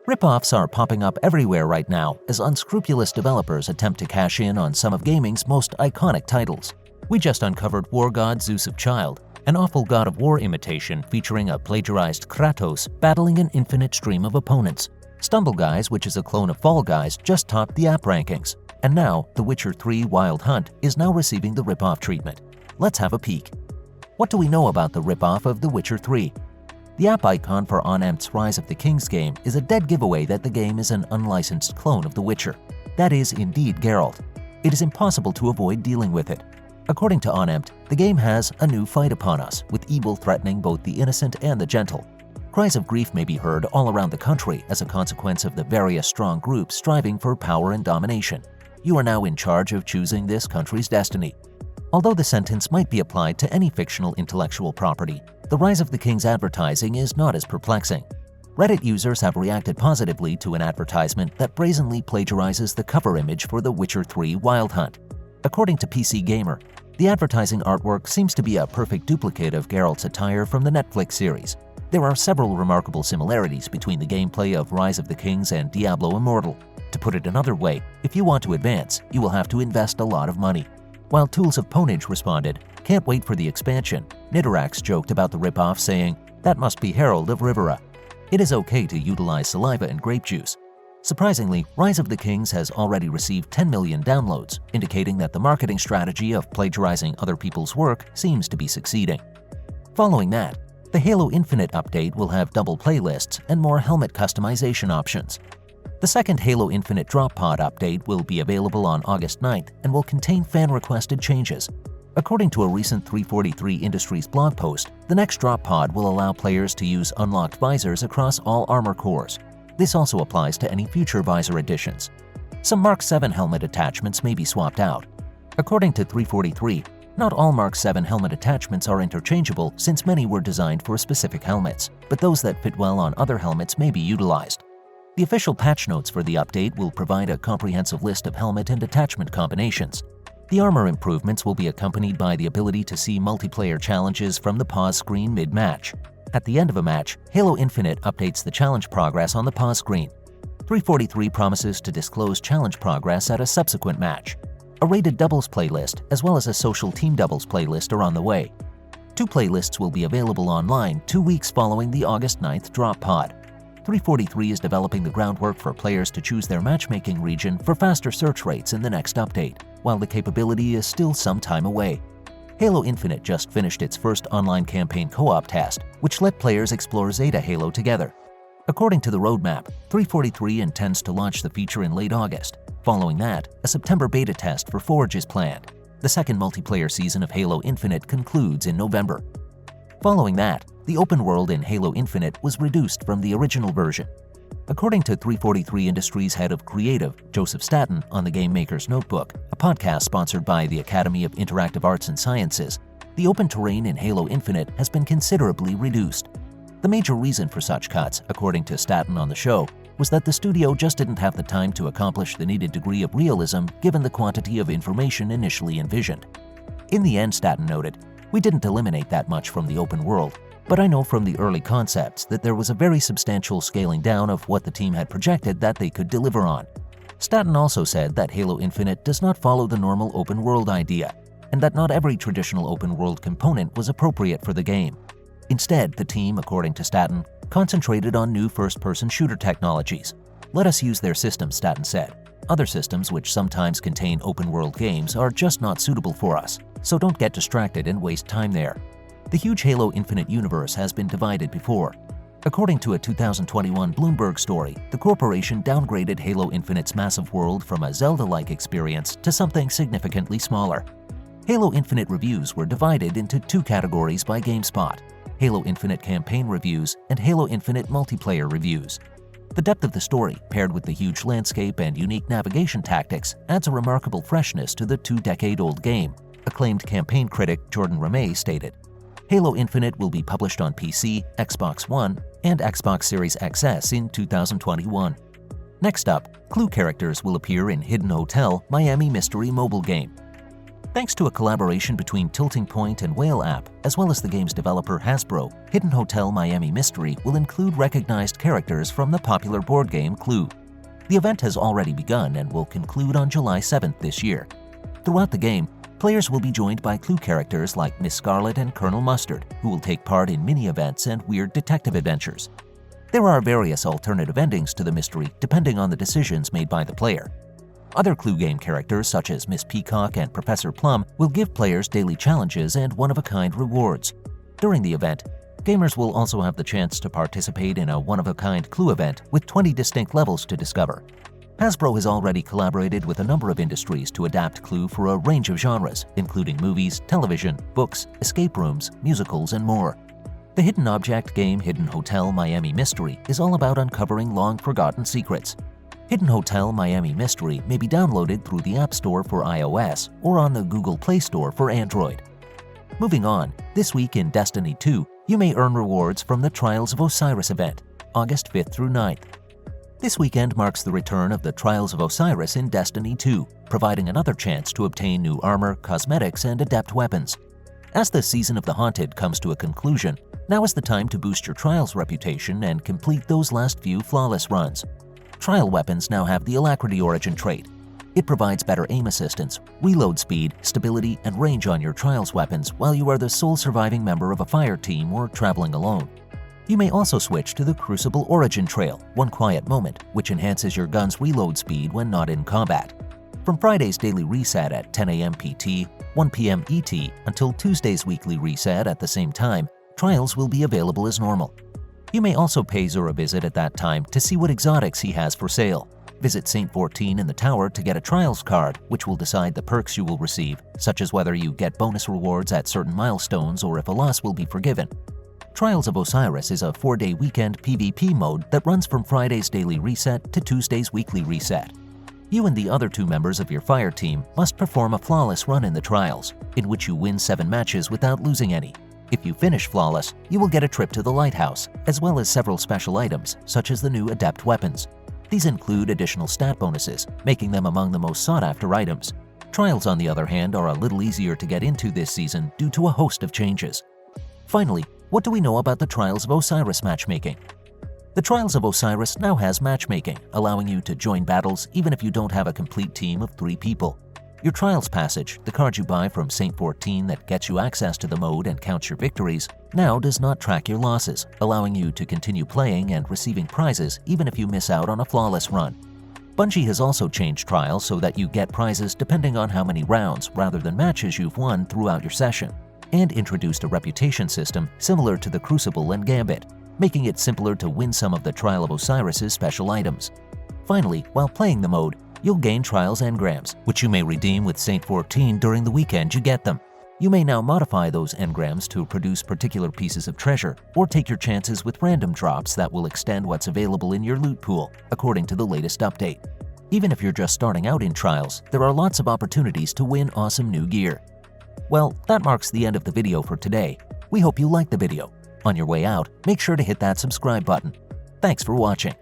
Ripoffs are popping up everywhere right now as unscrupulous developers attempt to cash in on some of gaming's most iconic titles. We just uncovered War God Zeus of Child, an awful God of War imitation featuring a plagiarized Kratos battling an infinite stream of opponents. Stumble Guys, which is a clone of Fall Guys, just topped the app rankings. And now, The Witcher 3 Wild Hunt is now receiving the ripoff treatment. Let's have a peek. What do we know about the ripoff of The Witcher 3? The app icon for Onempt's Rise of the Kings game is a dead giveaway that the game is an unlicensed clone of The Witcher. That is indeed Geralt. It is impossible to avoid dealing with it. According to Onempt, the game has a new fight upon us, with evil threatening both the innocent and the gentle. Cries of grief may be heard all around the country as a consequence of the various strong groups striving for power and domination. You are now in charge of choosing this country's destiny. Although the sentence might be applied to any fictional intellectual property, the Rise of the Kings advertising is not as perplexing. Reddit users have reacted positively to an advertisement that brazenly plagiarizes the cover image for The Witcher 3 Wild Hunt. According to PC Gamer, the advertising artwork seems to be a perfect duplicate of Geralt's attire from the Netflix series. There are several remarkable similarities between the gameplay of Rise of the Kings and Diablo Immortal. To put it another way, if you want to advance, you will have to invest a lot of money. While Tools of Ponage responded, "Can't wait for the expansion," Nidarax joked about the ripoff, saying, "That must be Herald of Rivera." It is okay to utilize saliva and grape juice. Surprisingly, Rise of the Kings has already received 10 million downloads, indicating that the marketing strategy of plagiarizing other people's work seems to be succeeding. Following that, the Halo Infinite update will have double playlists and more helmet customization options. The second Halo Infinite Drop Pod update will be available on August 9th and will contain fan-requested changes. According to a recent 343 Industries blog post, the next Drop Pod will allow players to use unlocked visors across all armor cores. This also applies to any future visor additions. Some Mark 7 helmet attachments may be swapped out. According to 343, not all Mark 7 helmet attachments are interchangeable since many were designed for specific helmets, but those that fit well on other helmets may be utilized. The official patch notes for the update will provide a comprehensive list of helmet and attachment combinations. The armor improvements will be accompanied by the ability to see multiplayer challenges from the pause screen mid-match. At the end of a match, Halo Infinite updates the challenge progress on the pause screen. 343 promises to disclose challenge progress at a subsequent match. A rated doubles playlist as well as a social team doubles playlist are on the way. 2 playlists will be available online 2 weeks following the August 9th drop pod. 343 is developing the groundwork for players to choose their matchmaking region for faster search rates in the next update, while the capability is still some time away. Halo Infinite just finished its first online campaign co-op test, which let players explore Zeta Halo together. According to the roadmap, 343 intends to launch the feature in late August. Following that, a September beta test for Forge is planned. The second multiplayer season of Halo Infinite concludes in November. Following that, the open world in Halo Infinite was reduced from the original version. According to 343 Industries head of creative, Joseph Staten, on the Game Maker's Notebook, a podcast sponsored by the Academy of Interactive Arts and Sciences, the open terrain in Halo Infinite has been considerably reduced. The major reason for such cuts, according to Staten on the show, was that the studio just didn't have the time to accomplish the needed degree of realism given the quantity of information initially envisioned. In the end, Staten noted, "We didn't eliminate that much from the open world, but I know from the early concepts that there was a very substantial scaling down of what the team had projected that they could deliver on." Staten also said that Halo Infinite does not follow the normal open world idea, and that not every traditional open world component was appropriate for the game. Instead, the team, according to Staten, concentrated on new first-person shooter technologies. "Let us use their systems," Staten said. "Other systems which sometimes contain open-world games are just not suitable for us, so don't get distracted and waste time there." The huge Halo Infinite universe has been divided before. According to a 2021 Bloomberg story, the corporation downgraded Halo Infinite's massive world from a Zelda-like experience to something significantly smaller. Halo Infinite reviews were divided into 2 categories by GameSpot: Halo Infinite campaign reviews and Halo Infinite multiplayer reviews. The depth of the story, paired with the huge landscape and unique navigation tactics, adds a remarkable freshness to the 2-decade-old game, acclaimed campaign critic Jordan Ramey stated. Halo Infinite will be published on PC, Xbox One, and Xbox Series XS in 2021. Next up, clue characters will appear in Hidden Hotel Miami Mystery mobile game. Thanks to a collaboration between Tilting Point and Whale app, as well as the game's developer Hasbro, Hidden Hotel Miami Mystery will include recognized characters from the popular board game Clue. The event has already begun and will conclude on July 7th this year. Throughout the game, players will be joined by Clue characters like Miss Scarlet and Colonel Mustard, who will take part in mini-events and weird detective adventures. There are various alternative endings to the mystery depending on the decisions made by the player. Other Clue game characters such as Miss Peacock and Professor Plum will give players daily challenges and one-of-a-kind rewards. During the event, gamers will also have the chance to participate in a one-of-a-kind Clue event with 20 distinct levels to discover. Hasbro has already collaborated with a number of industries to adapt Clue for a range of genres, including movies, television, books, escape rooms, musicals, and more. The hidden object game Hidden Hotel Miami Mystery is all about uncovering long-forgotten secrets. Hidden Hotel Miami Mystery may be downloaded through the App Store for iOS or on the Google Play Store for Android. Moving on, this week in Destiny 2, you may earn rewards from the Trials of Osiris event, August 5th through 9th. This weekend marks the return of the Trials of Osiris in Destiny 2, providing another chance to obtain new armor, cosmetics, and adept weapons. As the Season of the Haunted comes to a conclusion, now is the time to boost your Trials reputation and complete those last few flawless runs. Trial weapons now have the Alacrity Origin trait. It provides better aim assistance, reload speed, stability, and range on your Trials weapons while you are the sole surviving member of a fire team or traveling alone. You may also switch to the Crucible Origin Trail, One Quiet Moment, which enhances your gun's reload speed when not in combat. From Friday's daily reset at 10 a.m. PT, 1 p.m. ET, until Tuesday's weekly reset at the same time, Trials will be available as normal. You may also pay Zur a visit at that time to see what exotics he has for sale. Visit Saint 14 in the tower to get a Trials card, which will decide the perks you will receive, such as whether you get bonus rewards at certain milestones or if a loss will be forgiven. Trials of Osiris is a 4-day weekend PvP mode that runs from Friday's daily reset to Tuesday's weekly reset. You and the other 2 members of your fire team must perform a flawless run in the Trials, in which you win 7 matches without losing any. If you finish flawless, you will get a trip to the lighthouse, as well as several special items, such as the new adept weapons. These include additional stat bonuses, making them among the most sought-after items. Trials, on the other hand, are a little easier to get into this season due to a host of changes. Finally, what do we know about the Trials of Osiris matchmaking? The Trials of Osiris now has matchmaking, allowing you to join battles even if you don't have a complete team of 3 people. Your Trials Passage, the card you buy from Saint 14 that gets you access to the mode and counts your victories, now does not track your losses, allowing you to continue playing and receiving prizes even if you miss out on a flawless run. Bungie has also changed Trials so that you get prizes depending on how many rounds rather than matches you've won throughout your session, and introduced a reputation system similar to the Crucible and Gambit, making it simpler to win some of the Trial of Osiris's special items. Finally, while playing the mode, you'll gain Trials engrams, which you may redeem with Saint 14 during the weekend you get them. You may now modify those engrams to produce particular pieces of treasure, or take your chances with random drops that will extend what's available in your loot pool, according to the latest update. Even if you're just starting out in Trials, there are lots of opportunities to win awesome new gear. Well, that marks the end of the video for today. We hope you liked the video. On your way out, make sure to hit that subscribe button. Thanks for watching.